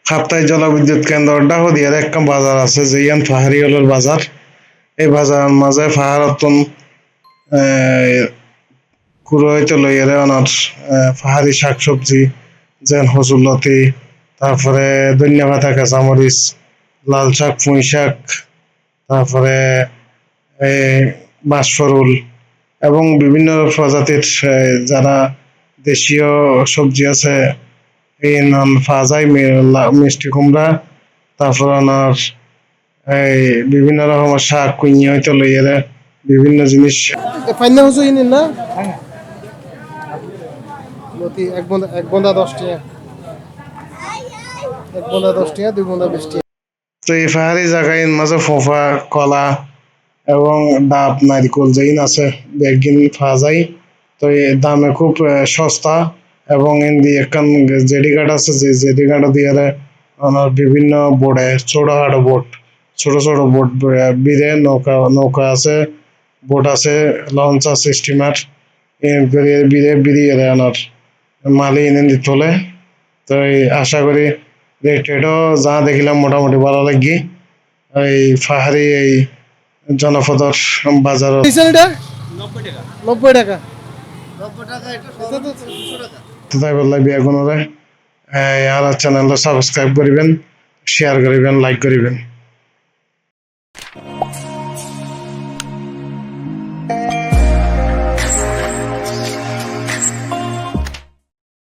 সাপ্তাহিক জলবিদ্যুৎ কেন্দ্র ডাহুদিয়ার একটা বাজার আছে যে ইয়ান পাহাড়ি হলের বাজার। এই বাজার মাঝে পাহাড়তন কুড়াইতে লইয়ারে অনার পাহাড়ি শাকসবজি যেন হজুলতি, তারপরে ধনিয়া পাতা, কাঁচামরিচ, লাল শাক, পুঁই শাক, তারপরে এই বাঁশফরুল এবং বিভিন্ন প্রজাতির যারা দেশীয় সবজি আছে এই নান পাওয়া যায়। মিষ্টি কুমড়া, তারপর আপনার এই বিভিন্ন রকমের শাক কুইঞ্জি হইতে লইয়ারে বিভিন্ন জিনিস। ফাইনা হচ্ছে ইনি না লতি এক বন্দা 10 টাকা, এক বন্দা 10 টাকা, 2 বন্দা 20 টাকা। তো এই পাহাড়ি জায়গায় মাঝে ফোফা, কলা এবং ডাব, নারিকল যেই আছে বেগিন পাওয়া যায়। তো এই দামে খুব সস্তা। এবং এমনি একখান জেডিঘাট আছে যে জেডিঘাট দিয়ে আমার বিভিন্ন বোটে ছোটখাটো বোট, ছোট ছোট বোট বিরে নৌকা নৌকা আছে, বোট আছে, লঞ্চ আছে, স্টিমার বিরে বিরিয়ে আমার মালি এনে তোলে। তো এই আশা করি রেটেডও যা দেখিলাম মোটামুটি ভালো লাগি। এই পাহাড়ি এই জনপদর বাজারত। এটা 90 টাকা। তাই বললাই বিয়া গুণরে আর চ্যানেলটা সাবস্ক্রাইব করিবেন, শেয়ার করিবেন, লাইক করিবেন।